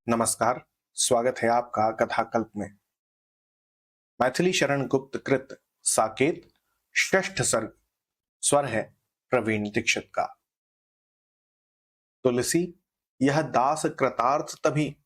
नमस्कार, स्वागत है आपका कथाकल्प में। मैथिली शरण गुप्त कृत साकेत षष्ठ सर्ग। स्वर है प्रवीण दीक्षित का। तुलसी यह दास कृतार्थ तभी,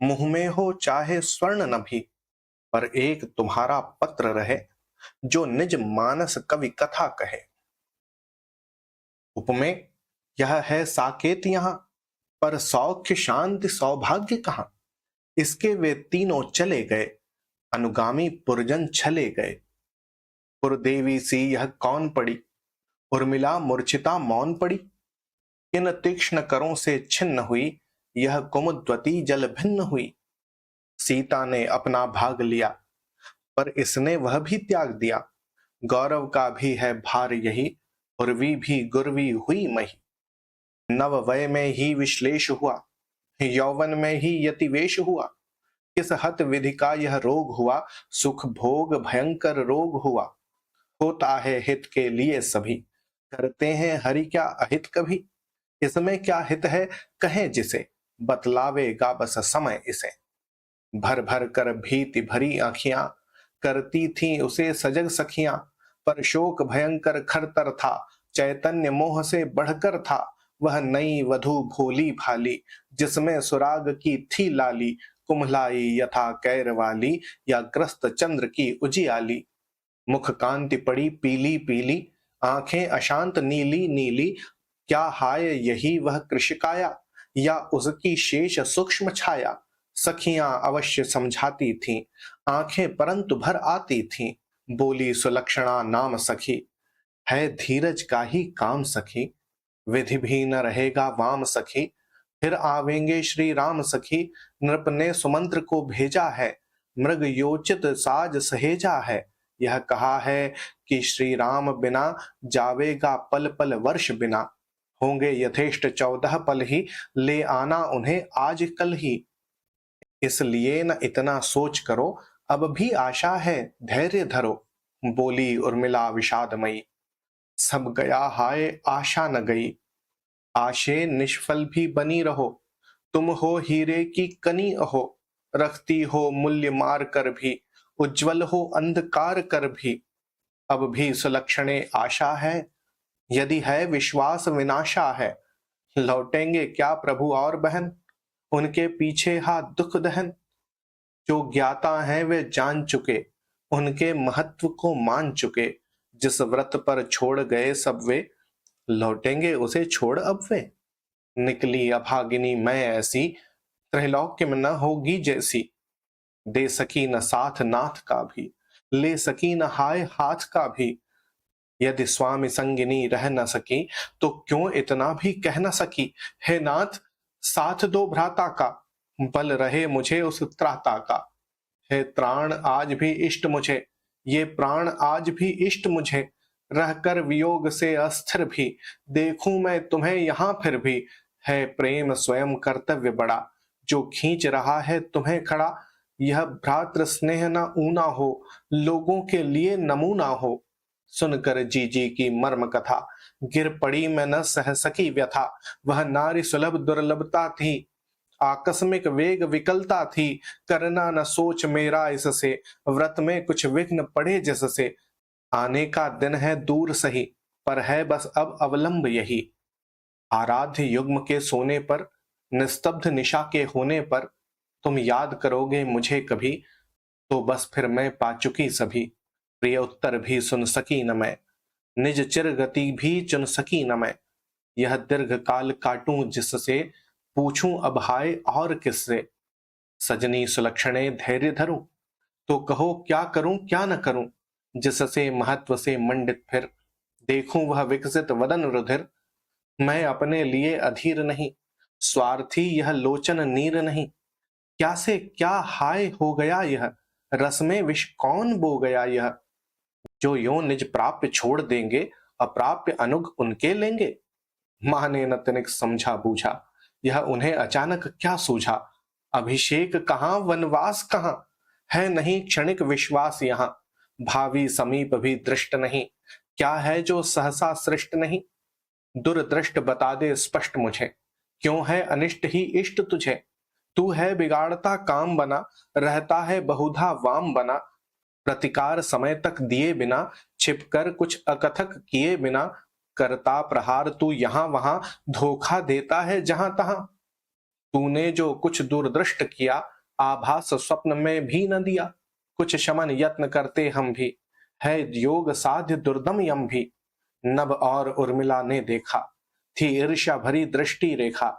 मुँह में हो चाहे स्वर्ण न भी, पर एक तुम्हारा पत्र रहे, जो निज मानस कवि कथा कहे। उपमेय यह है साकेत यहाँ, पर सौख्य शांति सौभाग्य कहाँ। इसके वे तीनों चले गए, अनुगामी पुरजन छले गए। पुरदेवी सी यह कौन पड़ी, उर्मिला मूर्छिता मौन पड़ी। किन तीक्ष्ण करों से छिन्न हुई, यह कुमुद्वती जल भिन्न हुई। सीता ने अपना भाग लिया, पर इसने वह भी त्याग दिया। गौरव का भी है भार यही, उर्वी भी गुरवी हुई मही। नव वय में ही विश्लेष हुआ, यौवन में ही यतिवेश हुआ। किस हत विधि का यह रोग हुआ, सुख भोग भयंकर रोग हुआ। होता है हित के लिए सभी, करते हैं हरि क्या अहित कभी। इसमें क्या हित है कहें जिसे, बतलावेगा बस समय इसे। भर भर कर भीति भरी आँखियां, करती थीं उसे सजग सखियां। पर शोक भयंकर खरतर था, चैतन्य मोह से बढ़कर था। वह नई वधू भोली भाली, जिसमें सुराग की थी लाली। कुम्हलाई यथा कैर वाली, या ग्रस्त चंद्र की उजियाली। मुख कांति पड़ी पीली पीली, आंखें अशांत नीली नीली। क्या हाय यही वह कृषिकाया, या उसकी शेष सूक्ष्म छाया। सखियां अवश्य समझाती थीं, आंखें परंतु भर आती थीं। बोली सुलक्षणा नाम सखी, है धीरज का ही काम सखी। विधि भी न रहेगा वाम सखी, फिर आवेंगे श्री राम सखी। नृप ने सुमंत्र को भेजा है, मृग योचित साज सहेजा है। यह कहा है कि श्री राम बिना, जावेगा पल पल वर्ष बिना। होंगे यथेष्ट 14 पल ही, ले आना उन्हें आज कल ही। इसलिए न इतना सोच करो, अब भी आशा है धैर्य धरो। बोली उर्मिला विषादमयी, सब गया हाय आशा न गई। आशे निष्फल भी बनी रहो, तुम हो हीरे की कनी अहो। रखती हो मूल्य मार कर भी, उज्जवल हो अंधकार कर भी। अब भी सुलक्षणे आशा है, यदि है विश्वास विनाशा है। लौटेंगे क्या प्रभु और बहन, उनके पीछे हाथ दुख दहन। जो ज्ञाता हैं वे जान चुके, उनके महत्व को मान चुके। जिस व्रत पर छोड़ गए सब वे, लौटेंगे उसे छोड़ अब वे। निकली अभागिनी मैं ऐसी, त्रैलोक्य में न होगी जैसी। दे सकी न साथ नाथ का भी, ले सकी न हाय हाथ का भी। यदि स्वामी संगिनी रह न सकी, तो क्यों इतना भी कह न सकी। हे नाथ साथ दो भ्राता का, बल रहे मुझे उस त्राता का। हे त्राण आज भी इष्ट मुझे, ये प्राण आज भी इष्ट मुझे। रहकर वियोग से अस्थिर भी, देखूं मैं तुम्हें यहाँ फिर भी। है प्रेम स्वयं कर्तव्य बड़ा, जो खींच रहा है तुम्हें खड़ा। यह भ्रातृ स्नेह न ऊना हो, लोगों के लिए नमूना हो। सुनकर जीजी की मर्म कथा, गिर पड़ी मैं न सह सकी व्यथा। वह नारी सुलभ दुर्लभता थी, आकस्मिक वेग विकलता थी। करना न सोच मेरा इससे, व्रत में कुछ विघ्न पड़े जिससे। आने का दिन है दूर सही, पर है बस अब अवलंब यही। आराध्य युग्म के सोने पर, निस्तब्ध निशा के होने पर, तुम याद करोगे मुझे कभी, तो बस फिर मैं पा चुकी सभी। प्रिय उत्तर भी सुन सकी न मैं, निज चिर गति भी चुन सकी न मैं। यह दीर्घ काल काटूं जिससे, पूछूं अब हाय और किससे। सजनी सुलक्षणे धैर्य धरूं, तो कहो क्या करूं क्या न करूं। जिससे महत्व से मंडित फिर, देखूं वह विकसित वदन रुधिर। मैं अपने लिए अधीर नहीं, स्वार्थी यह लोचन नीर नहीं। क्या से क्या हाय हो गया यह, रस में विष कौन बो गया यह। जो यो निज प्राप्य छोड़ देंगे, अप्राप्य अनुग उनके लेंगे। माँ ने न तनिक समझा बूझा, यह उन्हें अचानक क्या सूझा। अभिषेक कहाँ वनवास कहाँ, है नहीं क्षणिक विश्वास यहाँ। भावी समीप भी दृष्ट नहीं, क्या है जो सहसा सृष्ट नहीं। दुर्दृष्ट बता दे स्पष्ट मुझे, क्यों है अनिष्ट ही इष्ट तुझे? तू है बिगाड़ता काम बना, रहता है बहुधा वाम बना। प्रतिकार समय तक दिए बिना, छिपकर कुछ अकथक किए बिना। करता प्रहार तू यहाँ वहां, धोखा देता है जहां तहां। तूने जो कुछ दूरदृष्ट किया, आभास स्वप्न में भी न दिया। कुछ शमन यत्न करते हम भी, है योग साध्य दुर्दम यम भी। नभ और उर्मिला ने देखा, थी ईर्ष्या भरी दृष्टि रेखा।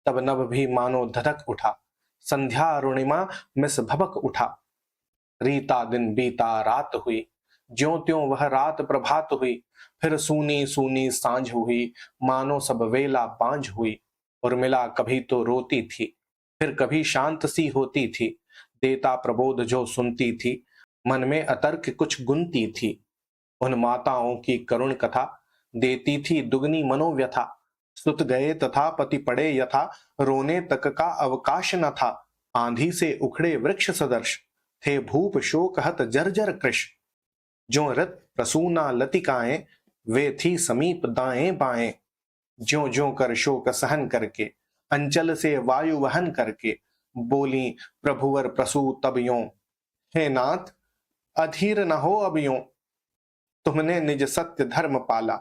तब नभ भी मानो धधक उठा, संध्या अरुणिमा मिस भबक उठा। रीता दिन बीता रात हुई, ज्यों त्यों वह रात प्रभात हुई। फिर सूनी सूनी सांझ हुई, मानो सब वेला बांझ हुई। उर्मिला कभी तो रोती थी, फिर कभी शांत सी होती थी। देता प्रबोध जो सुनती थी, मन में अतर्क कुछ गुनती थी। उन माताओं की करुण कथा, देती थी दुगनी मनोव्यथा। सुत गए तथा पति पड़े यथा, रोने तक का अवकाश न था। आंधी से उखड़े वृक्ष सदर्श, थे भूप शोक हत जर्जर कृश। ज्यों रत प्रसूना लतिकाएं, वे थी समीप दाएं बाएं। ज्यों ज्यों कर शोक सहन करके, अंचल से वायु वहन करके। बोली प्रभुवर प्रसू तब यों, हे नाथ अधीर न हो अब यों। तुमने निज सत्य धर्म पाला,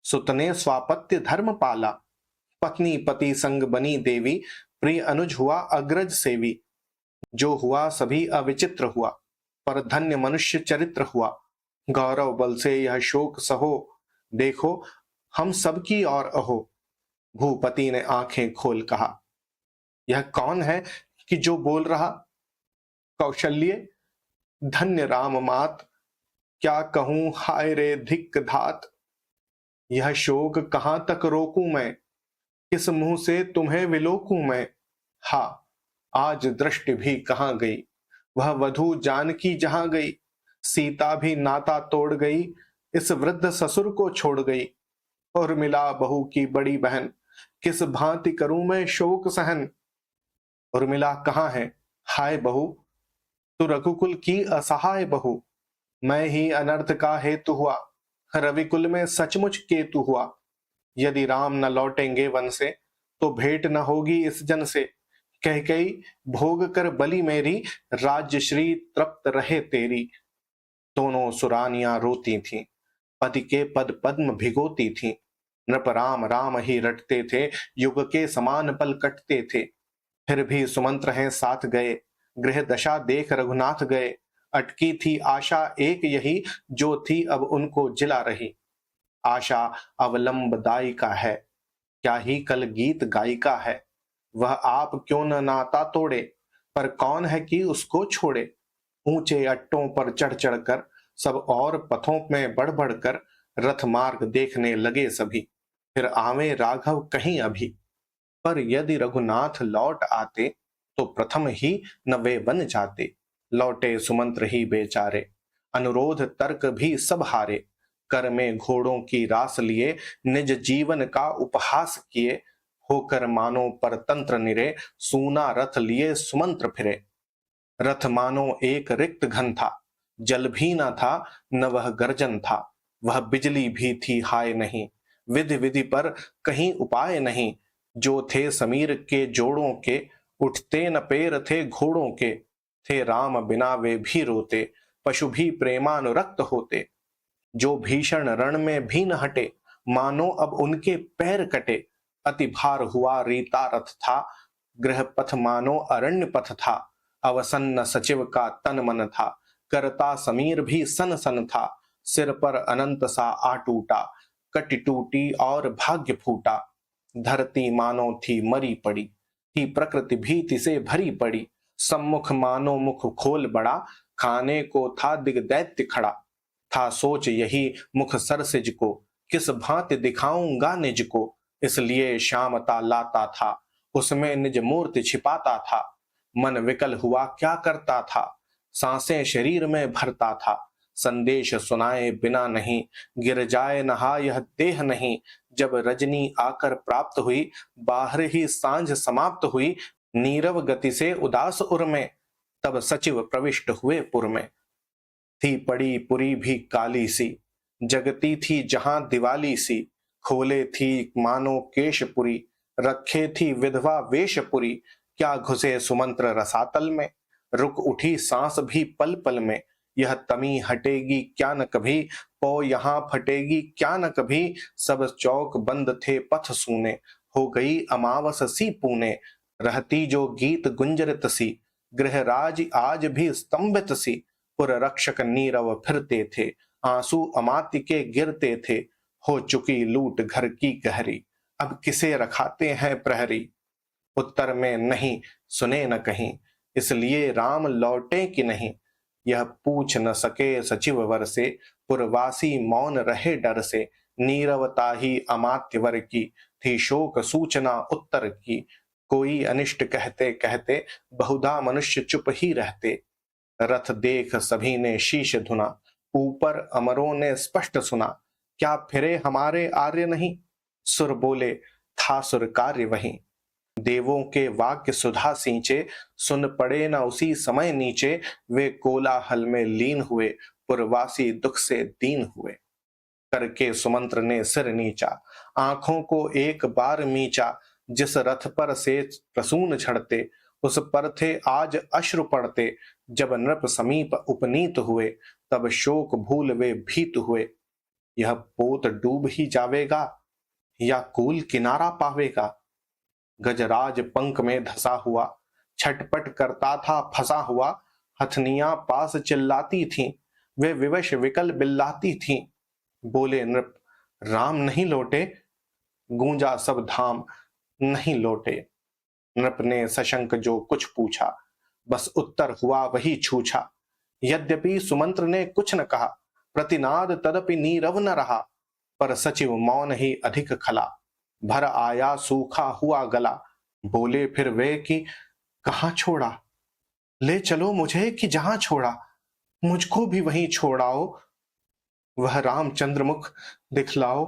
सुत ने स्वापत्य धर्म पाला। पत्नी पति संग बनी देवी, प्रिय अनुज हुआ अग्रज सेवी। जो हुआ सभी अविचित्र हुआ, पर धन्य मनुष्य चरित्र हुआ। गौरव बल से यह शोक सहो, देखो हम सबकी और अहो। भूपति ने आंखें खोल कहा, यह कौन है कि जो बोल रहा? कौशल्य धन्य राम मात, क्या कहूं हाय रे धिक धात। यह शोक कहां तक रोकूं मैं, किस मुंह से तुम्हें विलोकूं मैं। हा, आज दृष्टि भी कहां गई, वह वधू जानकी जहां गई। सीता भी नाता तोड़ गई, इस वृद्ध ससुर को छोड़ गई। और मिला बहू की बड़ी बहन, किस भांति करूं मैं शोक सहन। उर्मिला कहाँ है हाय बहू, तू रघुकुल की असहाय बहू। मैं ही अनर्थ का हेतु हुआ, रविकुल में सचमुच केतु हुआ। यदि राम न लौटेंगे वन से, तो भेंट न होगी इस जन से। कह कई भोग कर बलि मेरी, राज्य श्री तृप्त रहे तेरी। दोनों सुरानियां रोती थीं, पति के पद पद्म भिगोती थीं। नृप राम राम ही रटते थे, युग के समान पल कटते थे। फिर भी सुमंत्र हैं साथ गए, गृह दशा देख रघुनाथ गए। अटकी थी आशा एक यही, जो थी अब उनको जिला रही। आशा अवलंबदाई का है, क्या ही कल गीत गायिका है। वह आप क्यों न नाता तोड़े, पर कौन है कि उसको छोड़े। ऊंचे अट्टों पर चढ़ चढ़ कर, सब और पथों में बढ़ बढ़ कर। रथ मार्ग देखने लगे सभी, फिर आवे राघव कहीं अभी। पर यदि रघुनाथ लौट आते, तो प्रथम ही न वे बन जाते। लौटे सुमंत्र ही बेचारे, अनुरोध तर्क भी सब हारे। कर में घोड़ों की रास लिए, निज जीवन का उपहास किए। होकर मानो परतंत्र निरे, सूना रथ लिए सुमंत्र फिरे। रथ मानो एक रिक्त घन था, जल भी न था न वह गर्जन था। वह बिजली भी थी हाय नहीं, विधि विधि पर कहीं उपाय नहीं। जो थे समीर के जोड़ों के, उठते न पैर थे घोड़ों के। थे राम बिना वे भी रोते, पशु भी प्रेमानुरक्त होते। जो भीषण रण में भी न हटे, मानो अब उनके पैर कटे। अति भार हुआ रीता रथ था, गृह पथ मानो अरण्य पथ था। अवसन्न सचिव का तन मन था, करता समीर भी सन सन था। सिर पर अनंत सा आ टूटा, कटि टूटी और भाग्य फूटा। धरती मानो थी मरी पड़ी, थी प्रकृति भीति से भरी पड़ी। सम्मुख मानो मुख खोल बड़ा, खाने को था दिग्दैत्य खड़ा। था सोच यही मुख सरसिज को, किस भांति दिखाऊंगा निज को। इसलिए श्यामता लाता था, उसमें निज मूर्ति छिपाता था। मन विकल हुआ क्या करता था, सांसें शरीर में भरता था। संदेश सुनाए बिना नहीं, गिर जाए नहा यह देह नहीं। जब रजनी आकर प्राप्त हुई, बाहर ही सांझ समाप्त हुई। नीरव गति से उदास उर में, तब सचिव प्रविष्ट हुए पुर में। थी पड़ी पुरी भी काली सी, जगती थी जहां दिवाली सी। खोले थी मानो केशपुरी, रखे थी विधवा वेशपुरी, क्या घुसे सुमंत्र रसातल में। रुक उठी सांस भी पल पल में, यह तमी हटेगी क्या न कभी। पौ यहाँ फटेगी क्या न कभी। सब चौक बंद थे पथ सूने, हो गई अमावस सी पूने। रहती जो गीत गुंजरित सी, गृहराज आज भी स्तंभित सी। पुर रक्षक नीरव फिरते थे, आंसू अमात्य के गिरते थे। हो चुकी लूट घर की गहरी, अब किसे रखाते हैं प्रहरी। उत्तर में नहीं सुने न कहीं, इसलिए राम लौटे कि नहीं। यह पूछ न सके सचिव वर से, पुरवासी मौन रहे डर से। नीरवता ही अमात्य वर की, थी शोक सूचना उत्तर की। कोई अनिष्ट कहते कहते, बहुधा मनुष्य चुप ही रहते। रथ देख सभी ने शीश धुना, ऊपर अमरों ने स्पष्ट सुना। क्या फिरे हमारे आर्य नहीं, सुर बोले था सुर कार्य वहीं। देवों के वाक्य सुधा सींचे, सुन पड़े न उसी समय नीचे। वे कोलाहल में लीन हुए, पुरवासी दुख से दीन हुए। करके सुमंत्र ने सिर नीचा, आंखों को एक बार मीचा। जिस रथ पर से प्रसून झड़ते, उस पर थे आज अश्रु पड़ते। जब नृप समीप उपनीत हुए, तब शोक भूल वे भीत हुए। यह पोत डूब ही जावेगा, या कूल किनारा पावेगा। गजराज पंख में धसा हुआ, छटपट करता था फंसा हुआ। हथनियां पास चिल्लाती थीं, वे विवश विकल बिल्लाती थीं। बोले नृप राम नहीं लौटे, गूंजा सब धाम नहीं लौटे। नृप ने सशंक जो कुछ पूछा, बस उत्तर हुआ वही छूछा। यद्यपि सुमंत्र ने कुछ न कहा, प्रतिनाद तदपि नीरव न रहा। पर सचिव मौन ही अधिक खला, भर आया सूखा हुआ गला। बोले फिर वे कि कहाँ छोड़ा, ले चलो मुझे कि जहां छोड़ा। मुझको भी वहीं छोड़ाओ, वह रामचंद्र मुख दिखलाओ।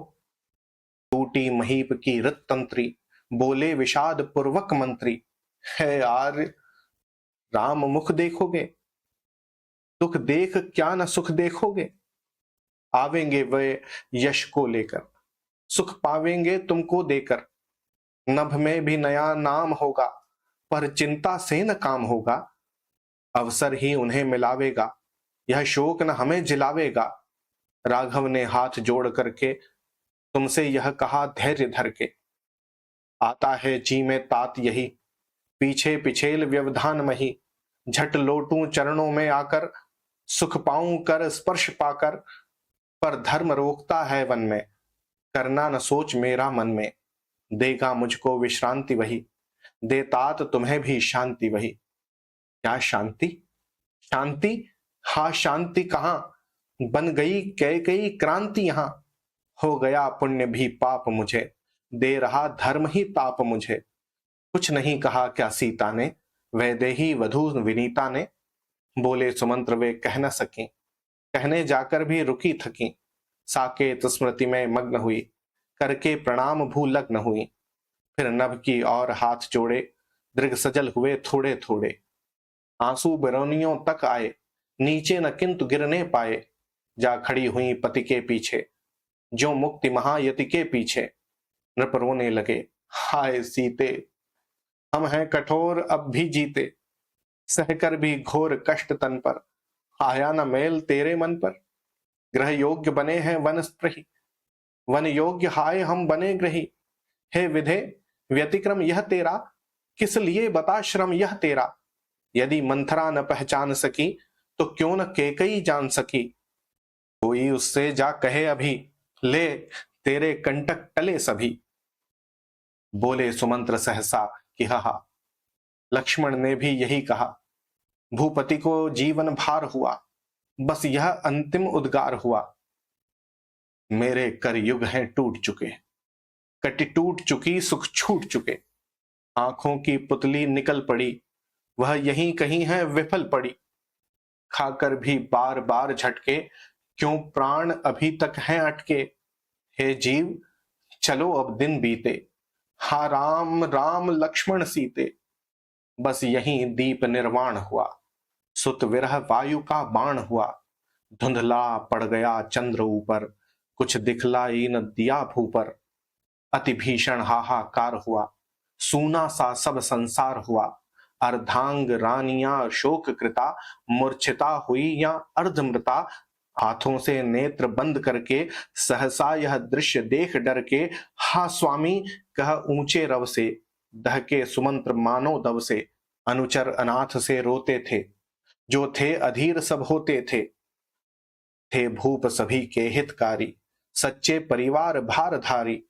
टूटी महीप की रत्तंत्री, बोले विषाद पूर्वक मंत्री। है आर्य राम मुख देखोगे, दुख देख क्या न सुख देखोगे। आवेंगे वे यश को लेकर, सुख पावेंगे तुमको देकर। नभ में भी नया नाम होगा, पर चिंता से न काम होगा। अवसर ही उन्हें मिलावेगा, यह शोक न हमें जिलावेगा। राघव ने हाथ जोड़ करके तुमसे यह कहा धैर्य धर के। आता है जी में तात यही, पीछे पिछेल व्यवधान मही। झट लोटूं चरणों में आकर, सुख पाऊं कर स्पर्श पाकर। पर धर्म रोकता है वन में, करना न सोच मेरा मन में। देगा मुझको विश्रांति वही, देतात तुम्हें भी शांति वही। क्या शांति, शांति हा शांति कहां। बन गई कई क्रांति यहां। हो गया पुण्य भी पाप मुझे, दे रहा धर्म ही ताप मुझे। कुछ नहीं कहा क्या सीता ने, वैदेही वधू विनीता ने। बोले सुमंत्र वे कह न सकी, कहने जाकर भी रुकी थकी। साकेत स्मृति में मग्न हुई, करके प्रणाम भूलग्न हुई। फिर नभ की और हाथ जोड़े, दृढ़ सजल हुए थोड़े थोड़े। आंसू बिरौनियों तक आए, नीचे न किंतु गिरने पाए। जा खड़ी हुई पति के पीछे, जो मुक्ति महायति के पीछे। नृप रोने लगे, हाय सीते हम हैं कठोर अब भी जीते। सहकर भी घोर कष्ट तन पर, आया न मेल तेरे मन पर। ग्रह योग्य बने हैं वनस्त्रही, वन योग्य हाय हम बने ग्रही। हे विधे व्यतिक्रम यह तेरा, किस लिए बता श्रम यह तेरा। यदि मंथरा न पहचान सकी, तो क्यों न कैकेयी जान सकी। कोई उससे जा कहे अभी, ले तेरे कंटक टले सभी। बोले सुमंत्र सहसा कि हा। लक्ष्मण ने भी यही कहा। भूपति को जीवन भार हुआ, बस यह अंतिम उद्गार हुआ। मेरे कर युग हैं टूट चुके, कटी टूट चुकी सुख छूट चुके। आंखों की पुतली निकल पड़ी, वह यहीं कहीं है विफल पड़ी। खाकर भी बार बार झटके, क्यों प्राण अभी तक हैं अटके। हे जीव चलो अब दिन बीते, हा राम राम लक्ष्मण सीते। बस यहीं दीप निर्वाण हुआ, सुत विरह वायु का बाण हुआ। धुंधला पड़ गया चंद्र ऊपर, कुछ दिखलाई न दिया भूपर। अति भीषण हाहाकार हुआ, सूना सा सब संसार हुआ। अर्धांग रानियां शोक कृता, मूर्छिता हुई या अर्धमृता। हाथों से नेत्र बंद करके सहसा यह दृश्य देख डर के, हा स्वामी कह ऊंचे रव से, दहके सुमंत्र मानो दव से। अनुचर अनाथ से रोते थे, जो थे अधीर सब होते थे। थे भूप सभी के हितकारी, सच्चे परिवार भारधारी।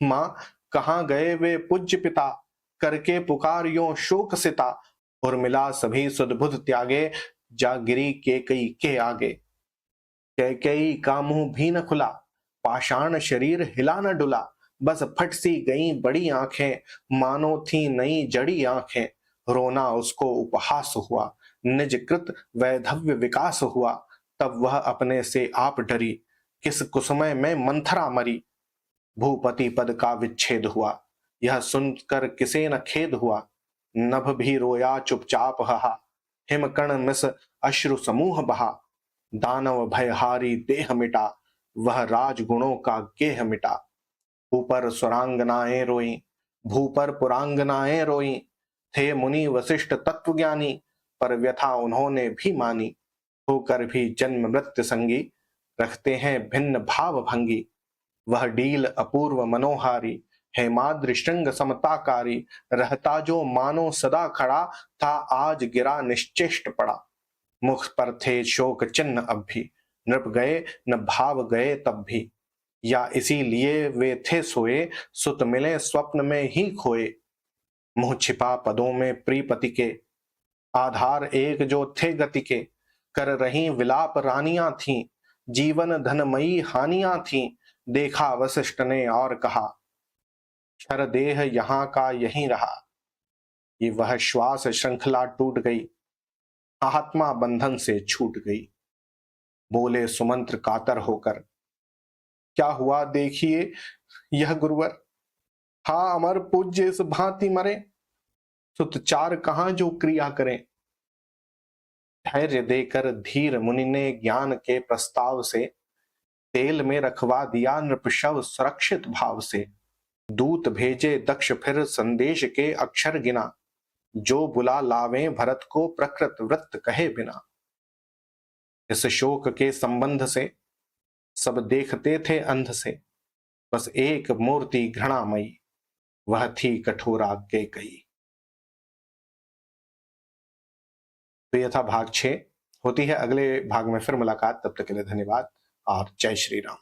माँ कहाँ गए वे पूज्य पिता, करके पुकारियों शोक सिता। उर्मिला सभी सुधबुध त्यागे, जा गिरी केकई के आगे। कैकेयी का मुंह भी न खुला, पाषाण शरीर हिला न डुला। बस फट सी गई बड़ी आंखें, मानो थी नई जड़ी आंखें। रोना उसको उपहास हुआ, निज कृत वैधव्य विकास हुआ। तब वह अपने से आप डरी, किस कुसमय में मंथरा मरी। भूपति पद का विच्छेद हुआ, यह सुनकर किसे न खेद हुआ। नभ भी रोया चुपचाप हहा, हिमकण मिस अश्रु समूह बहा। दानव भयहारी देह मिटा, वह राजगुणों का गेह मिटा। ऊपर सुरांगनाएं रोई, भूपर पुरांगनाएं रोई। थे मुनि वशिष्ठ तत्वज्ञानी, पर व्यथा उन्होंने भी मानी। होकर भी जन्म मृत्यु संगी, रखते हैं भिन्न भाव भंगी। वह डील अपूर्व मनोहारी, हेमाद्रि श्रृंग समताकारी। रहता जो मानो सदा खड़ा, था आज गिरा निश्चेष्ट पड़ा। मुख पर थे शोक चिन्ह अब भी, नृप गए न भाव गए तब भी। या इसीलिए वे थे सोए, सुत मिले स्वप्न में ही खोए। मुंह छिपा पदों में प्रीपति के, आधार एक जो थे गति के। कर रही विलाप रानियां थीं, जीवन धनमयी हानियां थीं। देखा वशिष्ठ ने और कहा, क्षर देह यहाँ का यहीं रहा। ये वह श्वास श्रृंखला टूट गई, आत्मा बंधन से छूट गई। बोले सुमंत्र कातर होकर, क्या हुआ देखिए यह गुरुवर। हा अमर पूज्य इस भांति मरे, सुतचार कहाँ जो क्रिया करें। धैर्य देकर धीर मुनि ने ज्ञान के प्रस्ताव से, तेल में रखवा दिया नृपशव सुरक्षित भाव से। दूत भेजे दक्ष फिर संदेश के अक्षर गिना, जो बुला लावें भरत को प्रकृत वृत्त कहे बिना। इस शोक के संबंध से सब देखते थे अंध से, बस एक मूर्ति घृणामयी, वह थी कठोरा कैकेयी। तो यह था भाग 6। होती है अगले भाग में फिर मुलाकात, तब तक के लिए धन्यवाद और जय श्री राम।